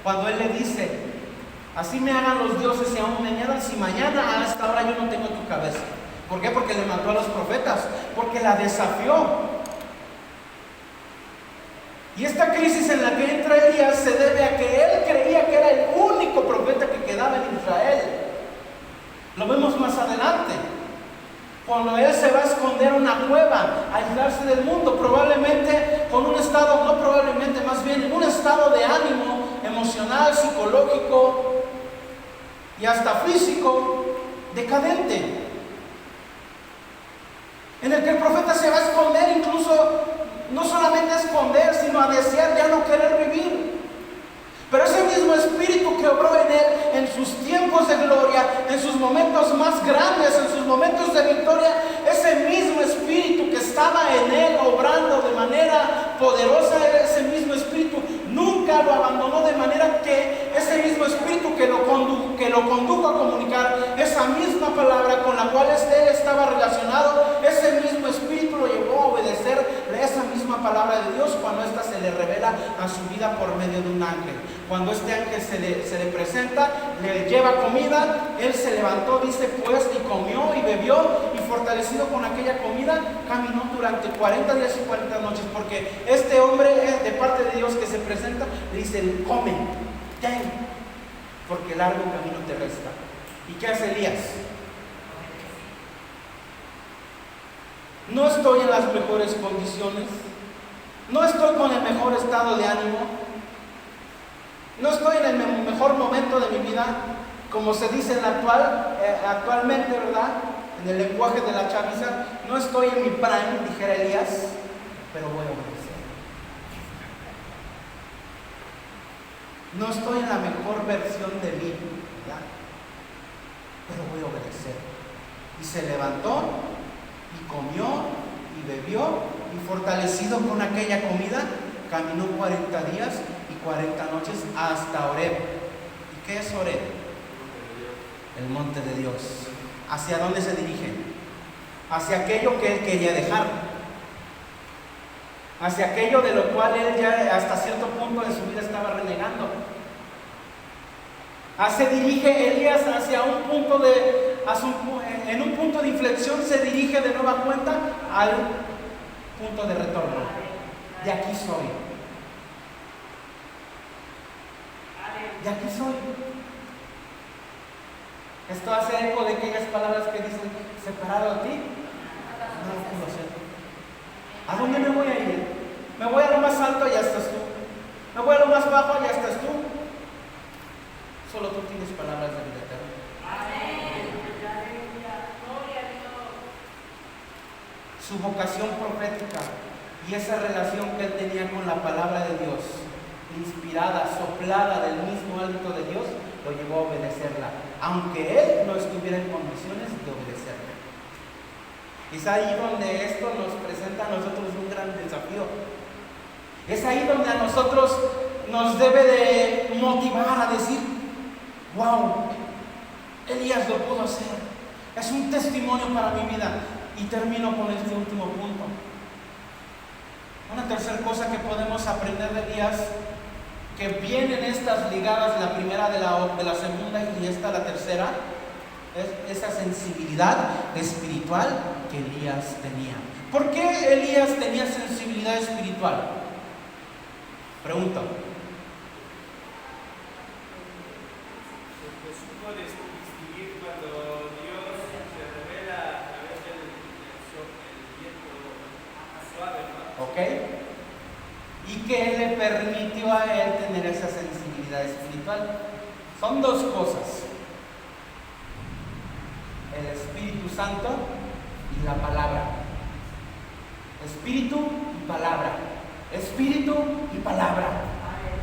cuando él le dice: así me hagan los dioses y aún me añadan, si mañana a esta hora yo no tengo tu cabeza. ¿Por qué? Porque le mató a los profetas, porque la desafió. Y esta crisis en la que entra Elías se debe a que él creía que era el único profeta que quedaba en Israel. Lo vemos más adelante, cuando él se va a esconder en una cueva, a aislarse del mundo, probablemente con un estado, no probablemente, más bien un estado de ánimo emocional, psicológico y hasta físico decadente, en el que el profeta se va a esconder, incluso no solamente a esconder, sino a desear ya no querer vivir. Pero ese mismo espíritu que obró en él en sus tiempos de gloria, en sus momentos más grandes, en sus momentos de victoria, ese mismo espíritu que estaba en él obrando de manera poderosa, ese mismo espíritu nunca lo abandonó, de manera que ese mismo espíritu que lo condujo a comunicar esa misma palabra con la cual él estaba relacionado, ese mismo espíritu lo llevó a obedecer esa misma palabra de Dios cuando ésta se le revela a su vida por medio de un ángel. Cuando este ángel se le presenta, le lleva comida, él se levantó, dice pues, y comió y bebió, y fortalecido con aquella comida, caminó durante 40 días y 40 noches, porque este hombre de parte de Dios que se presenta, le dice: come, ten, porque largo camino te resta. ¿Y qué hace Elías? No estoy en las mejores condiciones, no estoy con el mejor estado de ánimo, no estoy en el mejor momento de mi vida, como se dice actualmente, ¿verdad? En el lenguaje de la chaviza, no estoy en mi prime, dijera Elías, pero voy a obedecer. No estoy en la mejor versión de mí, ¿verdad? Pero voy a obedecer. Y se levantó, y comió, y bebió, y fortalecido con aquella comida, caminó 40 días y 40 noches hasta Horeb. ¿Y qué es Horeb? El monte de Dios. ¿Hacia dónde se dirige? Hacia aquello que él quería dejar, hacia aquello de lo cual él ya hasta cierto punto de su vida estaba renegando. Se dirige Elías hacia un punto en un punto de inflexión, se dirige de nueva cuenta al punto de retorno. De aquí soy. De aquí soy. Esto hace eco de aquellas palabras que dicen: separado a ti, no lo puedo hacer. ¿A dónde me voy a ir? Me voy a lo más alto y ya estás tú. Me voy a lo más bajo y ya estás tú. Solo tú tienes palabras de vida eterna. Su vocación profética y esa relación que él tenía con la palabra de Dios, inspirada, soplada del mismo hálito de Dios, lo llevó a obedecerla, aunque él no estuviera en condiciones de obedecerla. Es ahí donde esto nos presenta a nosotros un gran desafío. Es ahí donde a nosotros nos debe de motivar a decir: wow, Elías lo pudo hacer. Es un testimonio para mi vida. Y termino con este último punto. Una tercera cosa que podemos aprender de Elías, que vienen estas ligadas, la primera de la segunda y esta la tercera, es esa sensibilidad espiritual que Elías tenía. ¿Por qué Elías tenía sensibilidad espiritual? Pregunto. supo distinguir cuando Dios se revela a través del viento suave, ¿no? ¿Ok? Y que le permitió a él tener esa sensibilidad espiritual. Son dos cosas: el Espíritu Santo y la palabra. Espíritu y palabra. Espíritu y palabra.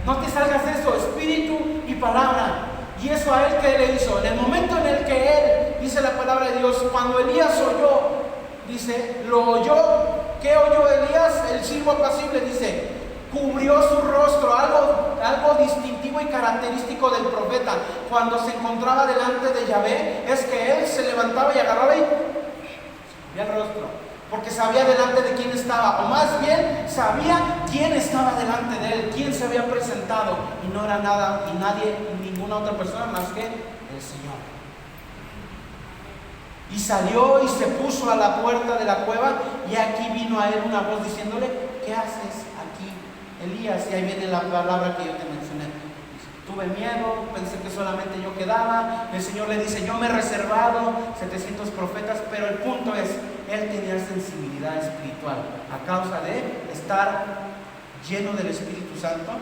No te salgas de eso, espíritu y palabra. Y eso a él, ¿qué le hizo? En el momento en el que él, dice la palabra de Dios, cuando Elías oyó, dice, lo oyó. ¿Qué oyó Elías? El silbo apacible, dice, cubrió su rostro, algo distintivo y característico del profeta. Cuando se encontraba delante de Yahvé, es que él se levantaba y agarraba y cubría el rostro, porque sabía delante de quién estaba, o más bien sabía quién estaba delante de él, quién se había presentado, y no era nada y nadie, ninguna otra persona más que el Señor. Y salió y se puso a la puerta de la cueva, y aquí vino a él una voz diciéndole, ¿qué haces aquí, Elías? Y ahí viene la palabra que yo te mencioné. Tuve miedo, pensé que solamente yo quedaba. El Señor le dice, yo me he reservado 700 profetas, pero el punto es, él tenía sensibilidad espiritual a causa de estar lleno del Espíritu Santo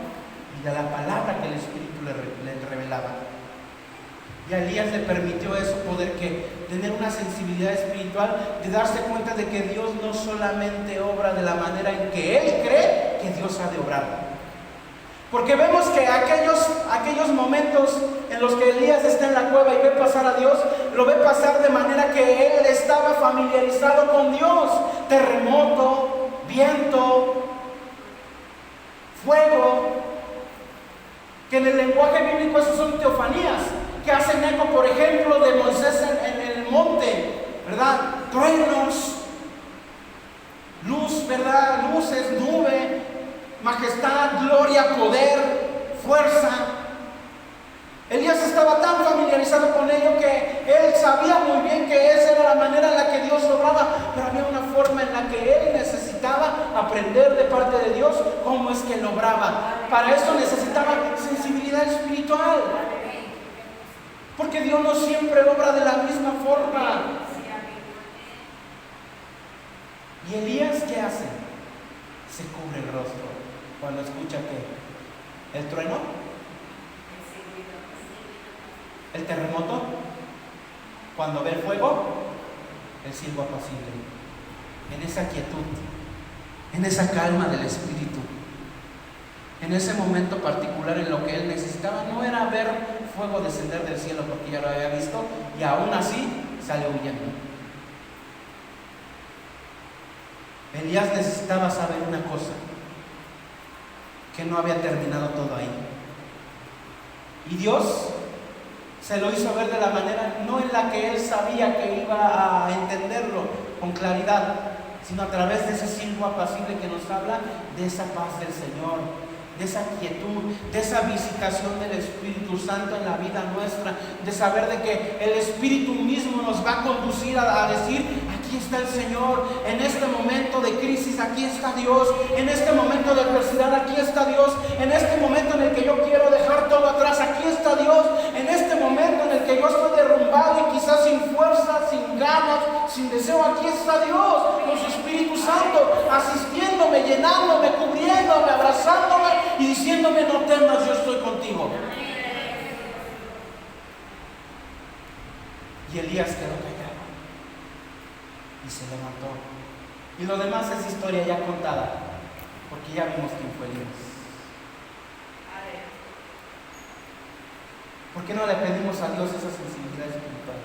y de la palabra que el Espíritu le revelaba. Y a Elías le permitió eso, tener una sensibilidad espiritual, de darse cuenta de que Dios no solamente obra de la manera en que él cree que Dios ha de obrar. Porque vemos que aquellos momentos en los que Elías está en la cueva y ve pasar a Dios, lo ve pasar de manera que él estaba familiarizado con Dios. Terremoto, viento, fuego, que en el lenguaje bíblico esos son teofanías, que hacen eco, por ejemplo, de Moisés en el monte, ¿verdad? Truenos, luz, ¿verdad? Luces, nube, majestad, gloria, poder, fuerza. Elías estaba tan familiarizado con ello que él sabía muy bien que esa era la manera en la que Dios obraba, pero había una forma en la que él necesitaba aprender de parte de Dios cómo es que él obraba. Para eso necesitaba sensibilidad espiritual, porque Dios no siempre obra de la misma forma. ¿Y Elías qué hace? Se cubre el rostro cuando escucha que el trueno, el terremoto, cuando ve el fuego, el silbo apacible. En esa quietud, en esa calma del espíritu, en ese momento particular en lo que él necesitaba, no era ver fuego descender del cielo, porque ya lo había visto, y aún así salió huyendo. Elías necesitaba saber una cosa, que no había terminado todo ahí. Y Dios se lo hizo ver de la manera, no en la que él sabía que iba a entenderlo con claridad, sino a través de ese silbo apacible que nos habla de esa paz del Señor, de esa quietud, de esa visitación del Espíritu Santo en la vida nuestra, de saber de que el Espíritu mismo nos va a conducir a decir, aquí está el Señor, en este momento de crisis, aquí está Dios, en este momento de adversidad, aquí está Dios, en este momento en el que yo quiero dejar todo atrás, aquí está Dios, en este momento en el que yo estoy derrumbado y quizás sin fuerza, sin ganas, sin deseo, aquí está Dios, con su Espíritu Santo, asistiéndome, llenándome, cubriéndome, abrazándome y diciéndome, no temas, yo estoy contigo. Y Elías quedó callado y se levantó. Y lo demás es historia ya contada, porque ya vimos quién fue Elías. ¿Por qué no le pedimos a Dios esa sensibilidad espiritual?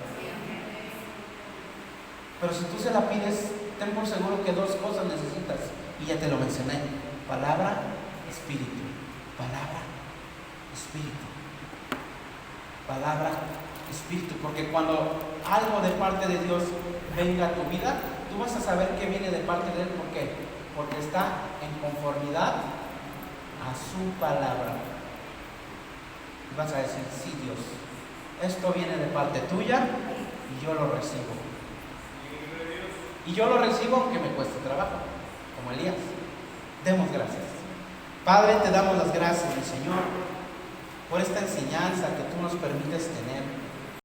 Pero si tú se la pides, ten por seguro que dos cosas necesitas, y ya te lo mencioné: palabra, espíritu. Palabra, espíritu. Palabra, espíritu. Porque cuando algo de parte de Dios venga a tu vida, tú vas a saber que viene de parte de Él. ¿Por qué? Porque está en conformidad a su palabra. Y vas a decir, sí, Dios, esto viene de parte tuya y yo lo recibo. Y yo lo recibo aunque me cueste trabajo, como Elías. Demos gracias. Padre, te damos las gracias, mi Señor, por esta enseñanza que tú nos permites.